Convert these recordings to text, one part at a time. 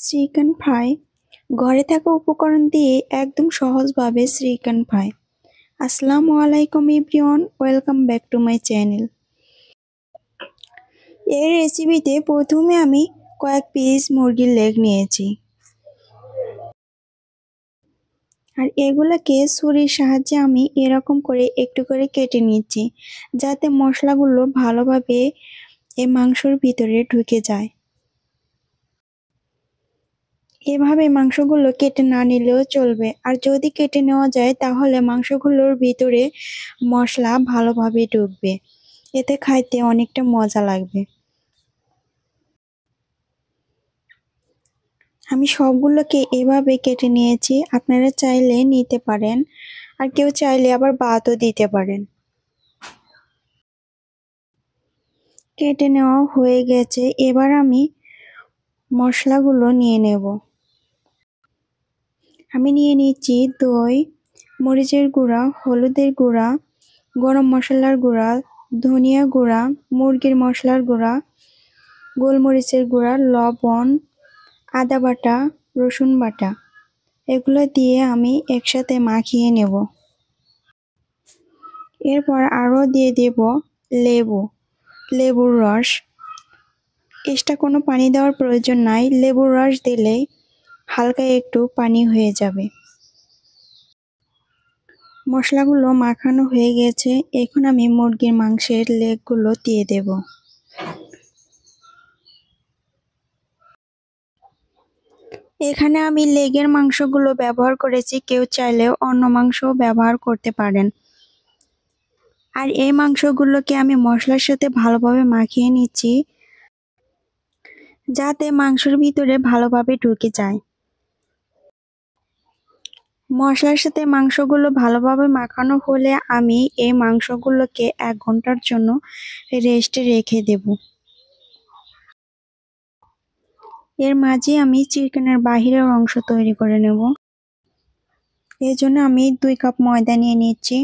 Chicken fry ঘরে থাকা উপকরণ দিয়ে একদম সহজভাবে চিকেন ফ্রাই। আসসালামু আলাইকুম everyone, welcome back to my channel. এই রেসিপিতে প্রথমে আমি কয়েক পিস মুরগির লেগ নিয়েছি আর এগুলোকে ছুরির সাহায্যে আমি এরকম করে একটু করে কেটে নিচ্ছি, যাতে মশলাগুলো ভালোভাবে এই মাংসর ভিতরে ঢুকে যায়। এভাবে মাংসগুলো কেটে না নিলেও চলবে, আর যদি কেটে নেওয়া যায় তাহলে মাংসগুলোর ভিতরে মশলা ভালোভাবে ঢুকবে, এতে খাইতে অনেকটা মজা লাগবে। আমি সবগুলোকে এভাবে কেটে নিয়েছি, আপনারা চাইলে নিতে পারেন আর কেউ চাইলে আবার বাদও দিতে পারেন। কেটে নেওয়া হয়ে গেছে, এবার আমি মশলাগুলো নিয়ে নেব। আমি নিয়ে নিচ্ছি দই, মরিচের গুঁড়া, হলুদের গুঁড়া, গরম মশলার গুঁড়া, ধনিয়া গুঁড়া, মুরগির মশলার গুঁড়া, গোলমরিচের গুঁড়া, লবণ, আদা বাটা, রসুন বাটা। এগুলো দিয়ে আমি একসাথে মাখিয়ে নেব। এরপর আরও দিয়ে দেব লেবুর রস। এক্সট্রা কোনো পানি দেওয়ার প্রয়োজন নাই, লেবুর রস দিলেই হালকা একটু পানি হয়ে যাবে। মশলাগুলো মাখানো হয়ে গেছে, এখন আমি মুরগির মাংসের লেগগুলো দিয়ে দেব। এখানে আমি লেগের মাংসগুলো ব্যবহার করেছি, কেউ চাইলেও অন্য মাংসও ব্যবহার করতে পারেন। আর এই মাংসগুলোকে আমি মশলার সাথে ভালোভাবে মাখিয়ে নিচ্ছি, যাতে মাংসের ভিতরে ভালোভাবে ঢুকে যায়। মশলার সাথে মাংসগুলো ভালোভাবে মাখানো হলে আমি এই মাংসগুলোকে 1 ঘন্টার জন্য রেস্টে রেখে দেব। এর মাঝে আমি চিকেনের বাহিরের অংশ তৈরি করে নেব। এর জন্য আমি 2 কাপ ময়দা নিয়ে নিচ্ছি,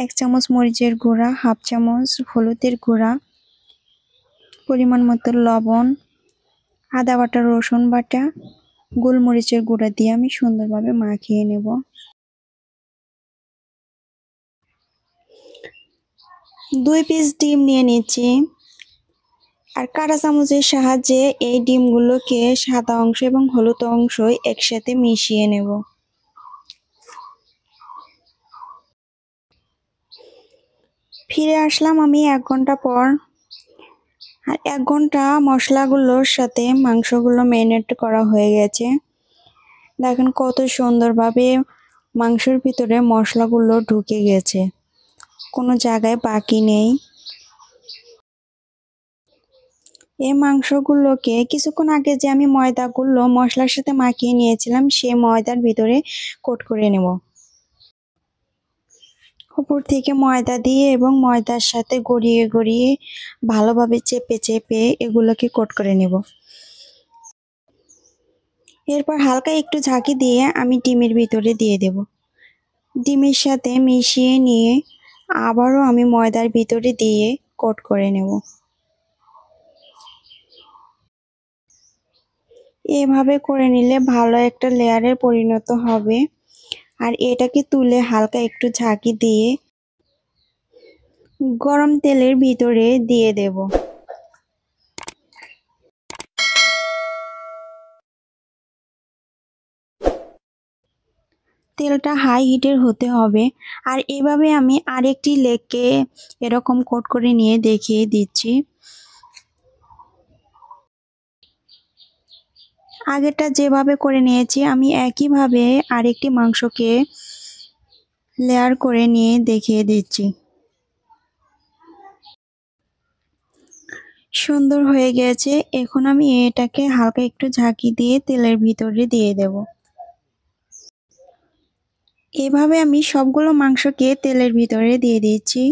1 চামচ মরিচের গুঁড়া, 1/2 চামচ হলুদের গুঁড়া, পরিমাণ মতো লবণ, আদা বাটা, রসুন বাটা, গোলমরিচের গুঁড়া দিয়ে আমি সুন্দরভাবে মাখিয়ে নেব। 2 পিস ডিম নিয়ে নিচ্ছি, আর কাঁটা চামচের সাহায্যে এই ডিমগুলোকে সাদা অংশ এবং হলুদ অংশ একসাথে মিশিয়ে নেব। ফিরে আসলাম আমি 1 ঘন্টা পর, আর 1 ঘন্টা মশলাগুলোর সাথে মাংসগুলো ম্যারিনেট করা হয়ে গেছে। দেখেন কত সুন্দরভাবে মাংসের ভিতরে মশলাগুলো ঢুকে গেছে, কোনো জায়গায় বাকি নেই। এই মাংসগুলোকে কিছুক্ষণ আগে যে আমি ময়দাগুলো মশলার সাথে মাখিয়ে নিয়েছিলাম, সেই ময়দার ভিতরে কোট করে নেব। উপর থেকে ময়দা দিয়ে এবং ময়দার সাথে গড়িয়ে ভালোভাবে চেপে এগুলোকে কোট করে নেব। এরপর হালকা একটু ঝাঁকি দিয়ে আমি ডিমের ভিতরে দিয়ে দেব। ডিমের সাথে মিশিয়ে নিয়ে আবারও আমি ময়দার ভিতরে দিয়ে কোট করে নেব। এভাবে করে নিলে ভালো একটা লেয়ারের পরিণত হবে। আর এটাকে তুলে হালকা একটু ঝাঁকি দিয়ে গরম তেলের ভিতরে দিয়ে দেব। তেলটা হাই হিটের হতে হবে। আর এভাবে আমি আরেকটি লেগকে এরকম কোট করে নিয়ে দেখিয়ে দিচ্ছি। আগেরটা যেভাবে করে নিয়েছি আমি একইভাবে আরেকটি মাংসকে লেয়ার করে নিয়ে দেখিয়ে দিচ্ছি। সুন্দর হয়ে গেছে, এখন আমি এটাকে হালকা একটু ঝাঁকি দিয়ে তেলের ভিতরে দিয়ে দেব। এভাবে আমি সবগুলো মাংসকে তেলের ভিতরে দিয়ে দিচ্ছি।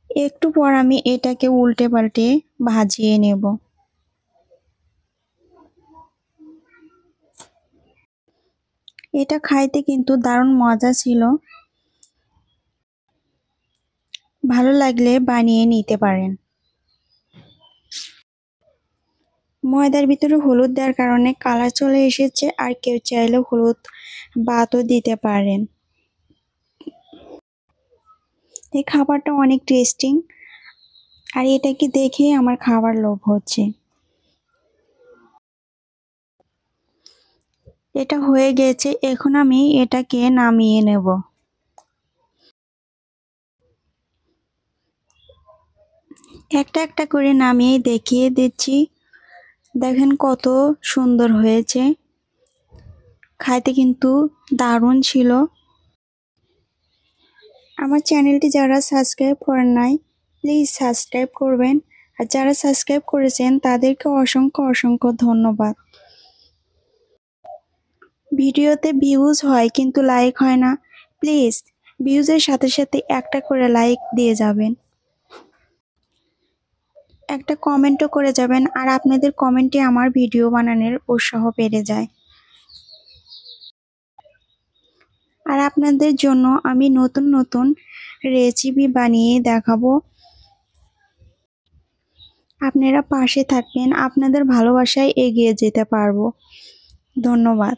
একটু পর আমি এটাকে উল্টে পাল্টে ভাজিয়ে নেব। এটা খাইতে কিন্তু দারুণ মজা ছিল, ভালো লাগলে বানিয়ে নিতে পারেন। ময়দার ভিতরে হলুদ দেওয়ার কারণে কালার চলে এসেছে, আর কেউ চাইলে হলুদ বাদও দিতে পারেন। এই খাবারটা অনেক টেস্টি, আর এটাকে দেখে আমার খাবার লোভ হচ্ছে। এটা হয়ে গেছে, এখন আমি এটাকে নামিয়ে নেব। একটা একটা করে নামিয়ে দেখিয়ে দিচ্ছি। দেখেন কত সুন্দর হয়েছে, খাইতে কিন্তু দারুণ ছিল। আমার চ্যানেলটি যারা সাবস্ক্রাইব করেন নাই, প্লিজ সাবস্ক্রাইব করবেন, আর যারা সাবস্ক্রাইব করেছেন তাদেরকে অসংখ্য অসংখ্য ধন্যবাদ। ভিডিওতে ভিউজ হয় কিন্তু লাইক হয় না, প্লিজ ভিউজের সাথে সাথে একটা করে লাইক দিয়ে যাবেন, একটা কমেন্টও করে যাবেন, আর আপনাদের কমেন্টে আমার ভিডিও বানানোর উৎসাহ বেড়ে যায়। আর আপনাদের জন্য আমি নতুন নতুন রেসিপি বানিয়ে দেখাবো। আপনারা পাশে থাকবেন, আপনাদের ভালোবাসায় এগিয়ে যেতে পারবো। ধন্যবাদ।